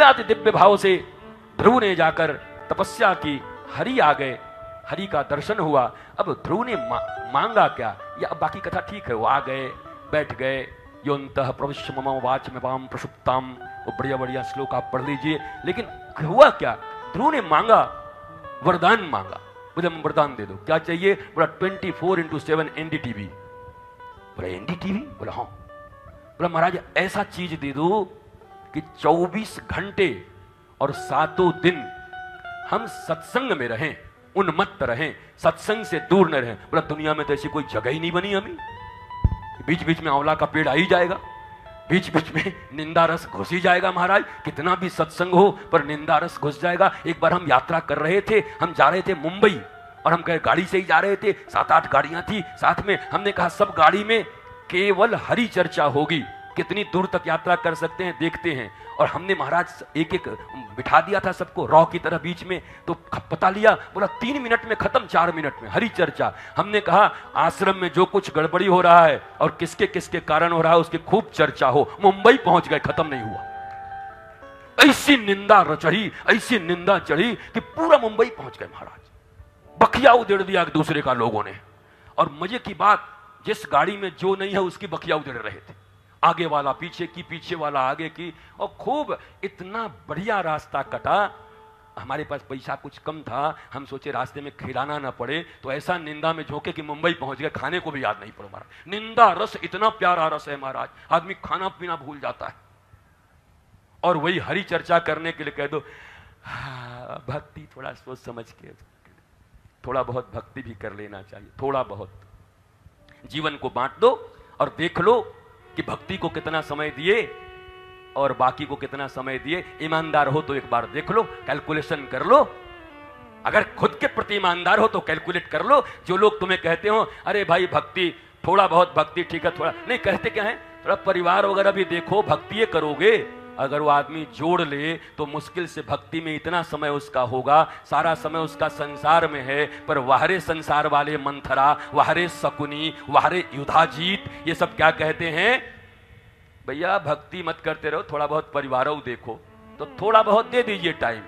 दिव्याति दिव्य भाव से ध्रुव ने जाकर तपस्या की, हरि आ गए, हरि का दर्शन हुआ। अब ध्रुव ने मांगा क्या, या अब बाकी कथा ठीक है, वो आ गए, बैठ गए। योन्तः प्रविश्य मम वाचमिमां प्रसुप्तां, वो बढ़िया बढ़िया श्लोक आप पढ़ लीजिए। लेकिन हुआ क्या, ध्रुव ने मांगा, वरदान मांगा, मुझे वरदान दे दो, क्या चाहिए? बोला 24x7 एनडीटीवी। बोला एनडीटीवी? बोला हाँ। बोला महाराज ऐसा चीज दे दो कि 24 घंटे और 7 दिन हम सत्संग में रहें, उन्मत्त रहें, सत्संग से दूर न रहें। बोला दुनिया में तो ऐसी कोई जगह ही नहीं बनी हमें, बीच बीच में आंवला का पेड़ आ ही जाएगा, बीच बीच में निंदा रस घुस ही जाएगा महाराज, कितना भी सत्संग हो पर निंदा रस घुस जाएगा। एक बार हम यात्रा कर रहे थे, हम जा रहे थे मुंबई, और हम कहे गाड़ी से ही जा रहे थे, 7-8 गाड़ियां थी साथ में। हमने कहा सब गाड़ी में केवल हरि चर्चा होगी, कितनी दूर तक यात्रा कर सकते हैं देखते हैं। और हमने महाराज एक एक बिठा दिया था सबको रॉ की तरह बीच में, तो पता लिया, बोला 3 मिनट में खत्म, 4 मिनट में हरि चर्चा। हमने कहा आश्रम में जो कुछ गड़बड़ी हो रहा है और किसके किसके कारण हो रहा है उसकी खूब चर्चा हो। मुंबई पहुंच गए, खत्म नहीं हुआ। ऐसी निंदा चढ़ी, ऐसी निंदा चढ़ी कि पूरा मुंबई पहुंच गए महाराज, बखिया उधेड़ दिया एक दूसरे का लोगों ने। और मजे की बात, जिस गाड़ी में जो नहीं है उसकी बखिया उधेड़ रहे थे, आगे वाला पीछे की, पीछे वाला आगे की, और खूब इतना बढ़िया रास्ता कटा। हमारे पास पैसा कुछ कम था, हम सोचे रास्ते में खिलाना ना पड़े, तो ऐसा निंदा में झोंके कि मुंबई पहुंच गए, खाने को भी याद नहीं पड़ा महाराज। निंदा रस इतना प्यारा रस है महाराज, आदमी खाना पीना भूल जाता है। और वही हरि चर्चा करने के लिए कह दो, भक्ति थोड़ा सोच समझ के, थोड़ा बहुत भक्ति भी कर लेना चाहिए, थोड़ा बहुत जीवन को बांट दो और देख लो कि भक्ति को कितना समय दिए और बाकी को कितना समय दिए। ईमानदार हो तो एक बार देख लो, कैलकुलेशन कर लो। अगर खुद के प्रति ईमानदार हो तो कैलकुलेट कर लो। जो लोग तुम्हें कहते हो अरे भाई भक्ति, थोड़ा बहुत भक्ति ठीक है, थोड़ा नहीं, कहते क्या है, थोड़ा परिवार वगैरह भी देखो, भक्ति ये करोगे। अगर वो आदमी जोड़ ले तो मुश्किल से भक्ति में इतना समय उसका होगा, सारा समय उसका संसार में है। पर वाहरे संसार वाले मंथरा, वाहरे शकुनी, वाहरे युधाजीत, ये सब क्या कहते हैं, भैया भक्ति मत करते रहो, थोड़ा बहुत परिवारों देखो। तो थोड़ा बहुत दे दीजिए टाइम,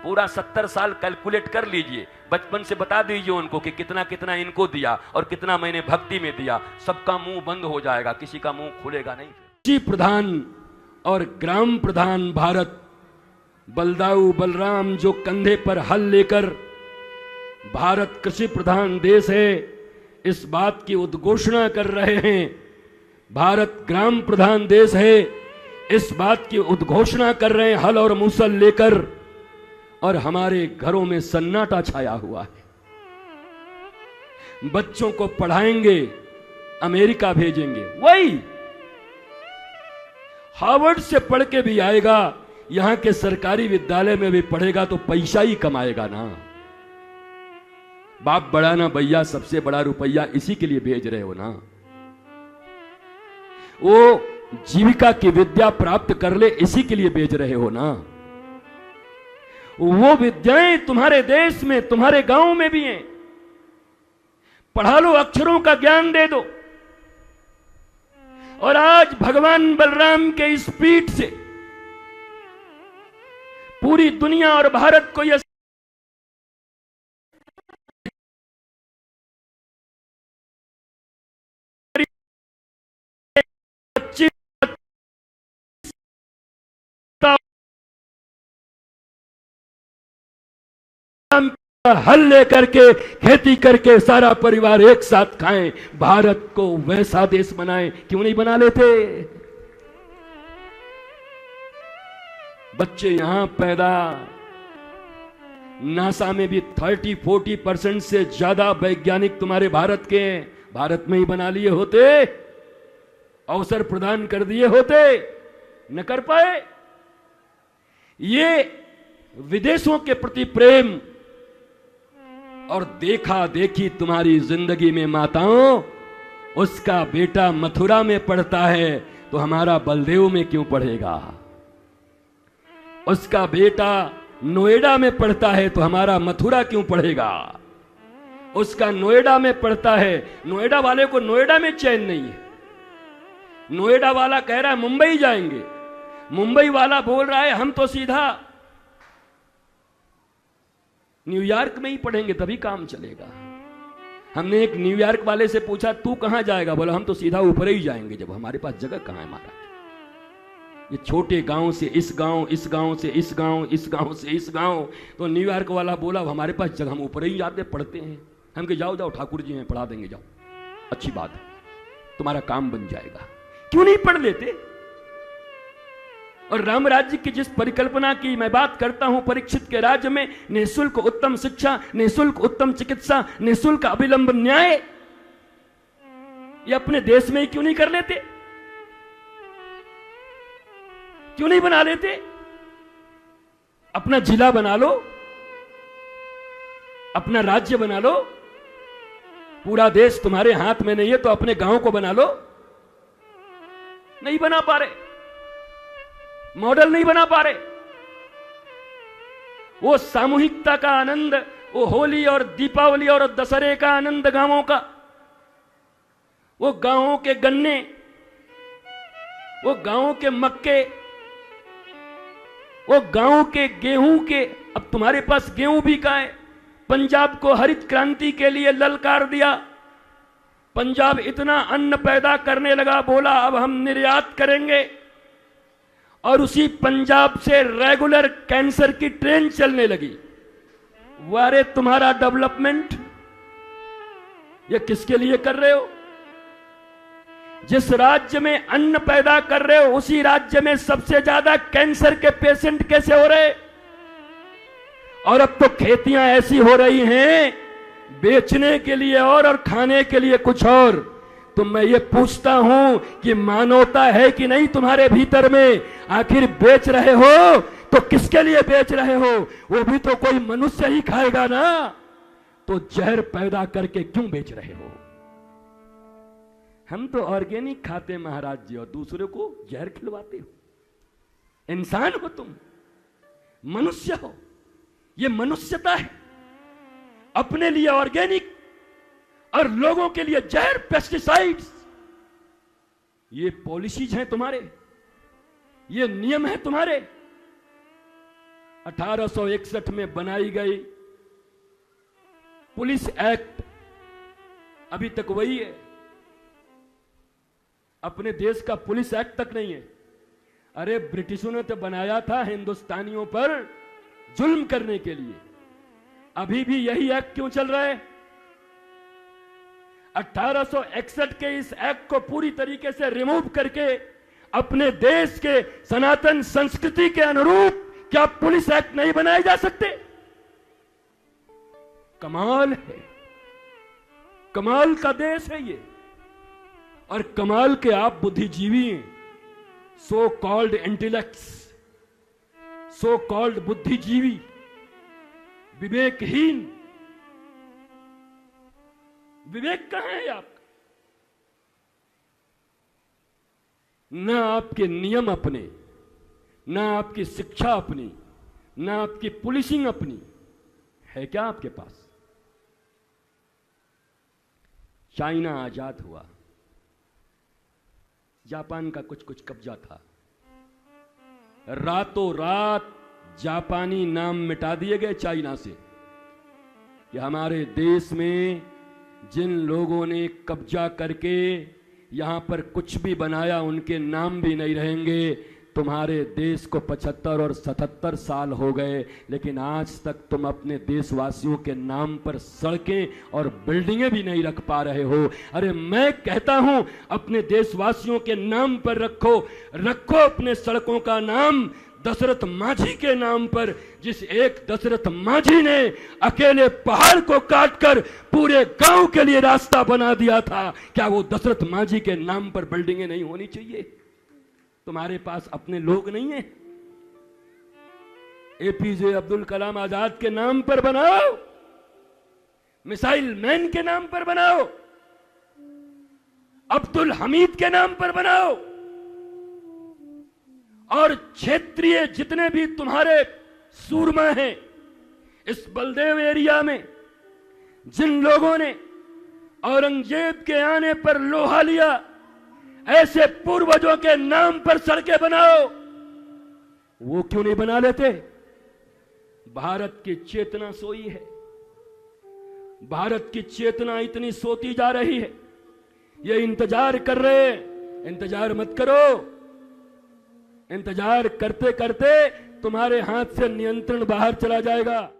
पूरा 70 साल कैलकुलेट कर लीजिए, बचपन से बता दीजिए उनको कि कितना कितना इनको दिया और कितना मैंने भक्ति में दिया। सबका मुंह बंद हो जाएगा, किसी का मुंह खुलेगा नहीं। कृषि प्रधान और ग्राम प्रधान भारत, बलदाऊ बलराम जो कंधे पर हल लेकर, भारत कृषि प्रधान देश है इस बात की उद्घोषणा कर रहे हैं। भारत ग्राम प्रधान देश है इस बात की उद्घोषणा कर रहे हैं, हल और मूसल लेकर। और हमारे घरों में सन्नाटा छाया हुआ है। बच्चों को पढ़ाएंगे, अमेरिका भेजेंगे, वही हार्वर्ड से पढ़ के भी आएगा, यहां के सरकारी विद्यालय में भी पढ़ेगा तो पैसा ही कमाएगा ना। बाप बड़ा ना भैया, सबसे बड़ा रुपया इसी के लिए भेज रहे हो ना। वो जीविका की विद्या प्राप्त कर ले, इसी के लिए भेज रहे हो ना। वो विद्याएं तुम्हारे देश में, तुम्हारे गांव में भी हैं। पढ़ा लो, अक्षरों का ज्ञान दे दो। और आज भगवान बलराम के इस पीठ से पूरी दुनिया और भारत को यह हल लेकर के खेती करके सारा परिवार एक साथ खाएं, भारत को वैसा देश बनाएं, क्यों नहीं बना लेते। बच्चे यहां पैदा, नासा में भी 30-40% से ज्यादा वैज्ञानिक तुम्हारे भारत के हैं। भारत में ही बना लिए होते, अवसर प्रदान कर दिए होते, न कर पाए। ये विदेशों के प्रति प्रेम और देखा देखी तुम्हारी जिंदगी में माताओं, उसका बेटा मथुरा में पढ़ता है तो हमारा बलदेव में क्यों पढ़ेगा। उसका बेटा नोएडा में पढ़ता है तो हमारा मथुरा क्यों पढ़ेगा। उसका नोएडा में पढ़ता है, नोएडा वाले को नोएडा में चैन नहीं है। नोएडा वाला कह रहा है मुंबई जाएंगे, मुंबई वाला बोल रहा है हम तो सीधा न्यूयॉर्क में ही पढ़ेंगे तभी काम चलेगा। हमने एक न्यूयॉर्क वाले से पूछा तू कहां जाएगा, बोला हम तो सीधा ऊपर ही जाएंगे, जब हमारे पास जगह कहां है महाराज। ये छोटे गांव से इस गांव, इस गांव से इस गांव, इस गांव से इस गांव, तो न्यूयॉर्क वाला बोला हमारे पास जगह, हम ऊपर ही जाते पढ़ते हैं। हम कहे जाओ जाओ ठाकुर जी हैं पढ़ा देंगे, जाओ अच्छी बात है, तुम्हारा काम बन जाएगा। क्यों नहीं पढ़ लेते? और राम राज्य की जिस परिकल्पना की मैं बात करता हूं, परीक्षित के राज्य में निःशुल्क उत्तम शिक्षा, निःशुल्क उत्तम चिकित्सा, निःशुल्क अविलंब न्याय, ये अपने देश में ही क्यों नहीं कर लेते? क्यों नहीं बना लेते? अपना जिला बना लो, अपना राज्य बना लो। पूरा देश तुम्हारे हाथ में नहीं है तो अपने गांव को बना लो। नहीं बना पा रहे, मॉडल नहीं बना पा रहे। वो सामूहिकता का आनंद, वो होली और दीपावली और दशहरे का आनंद गांवों का, वो गांवों के गन्ने, वो गांवों के मक्के, वो गांव के गेहूं के, अब तुम्हारे पास गेहूं भी का है। पंजाब को हरित क्रांति के लिए ललकार दिया, पंजाब इतना अन्न पैदा करने लगा, बोला अब हम निर्यात करेंगे, और उसी पंजाब से रेगुलर कैंसर की ट्रेन चलने लगी। वारे तुम्हारा डेवलपमेंट ये किसके लिए कर रहे हो? जिस राज्य में अन्न पैदा कर रहे हो उसी राज्य में सबसे ज्यादा कैंसर के पेशेंट कैसे हो रहे? और अब तो खेतियां ऐसी हो रही हैं बेचने के लिए और खाने के लिए कुछ और। तो मैं ये पूछता हूं कि मानवता है कि नहीं तुम्हारे भीतर में? आखिर बेच रहे हो तो किसके लिए बेच रहे हो? वो भी तो कोई मनुष्य ही खाएगा ना, तो जहर पैदा करके क्यों बेच रहे हो? हम तो ऑर्गेनिक खाते महाराज जी और दूसरे को जहर खिलवाते हो। इंसान हो तुम, मनुष्य हो, ये मनुष्यता है। अपने लिए ऑर्गेनिक और लोगों के लिए जहर, पेस्टिसाइड्स, ये पॉलिसीज हैं तुम्हारे, ये नियम है तुम्हारे। 1861 में बनाई गई पुलिस एक्ट अभी तक वही है। अपने देश का पुलिस एक्ट तक नहीं है। अरे ब्रिटिशों ने तो बनाया था हिंदुस्तानियों पर जुल्म करने के लिए, अभी भी यही एक्ट क्यों चल रहा है? 1861 के इस एक्ट को पूरी तरीके से रिमूव करके अपने देश के सनातन संस्कृति के अनुरूप क्या पुलिस एक्ट नहीं बनाए जा सकते? कमाल है, कमाल का देश है ये। और कमाल के आप बुद्धिजीवी हैं, so called intellects, so called बुद्धिजीवी, विवेकहीन। विवेक कहां है आपका? ना आपके नियम अपने, ना आपकी शिक्षा अपनी, ना आपकी पुलिसिंग अपनी है क्या आपके पास? चाइना आजाद हुआ, जापान का कुछ कुछ कब्जा था, रातों रात जापानी नाम मिटा दिए गए चाइना से। कि हमारे देश में जिन लोगों ने कब्जा करके यहां पर कुछ भी बनाया उनके नाम भी नहीं रहेंगे। तुम्हारे देश को 75 और 77 साल हो गए, लेकिन आज तक तुम अपने देशवासियों के नाम पर सड़कें और बिल्डिंगें भी नहीं रख पा रहे हो। अरे मैं कहता हूं अपने देशवासियों के नाम पर रखो, रखो अपने सड़कों का नाम दशरथ माझी के नाम पर। जिस एक दशरथ माझी ने अकेले पहाड़ को काटकर पूरे गांव के लिए रास्ता बना दिया था, क्या वो दशरथ माझी के नाम पर बिल्डिंगें नहीं होनी चाहिए? तुम्हारे पास अपने लोग नहीं है? एपीजे अब्दुल कलाम आजाद के नाम पर बनाओ, मिसाइल मैन के नाम पर बनाओ, अब्दुल हमीद के नाम पर बनाओ, और क्षेत्रीय जितने भी तुम्हारे सूरमा हैं इस बलदेव एरिया में, जिन लोगों ने औरंगजेब के आने पर लोहा लिया, ऐसे पूर्वजों के नाम पर सड़कें बनाओ। वो क्यों नहीं बना लेते? भारत की चेतना सोई है, भारत की चेतना इतनी सोती जा रही है, ये इंतजार कर रहे हैं। इंतजार मत करो, इंतजार करते करते तुम्हारे हाथ से नियंत्रण बाहर चला जाएगा।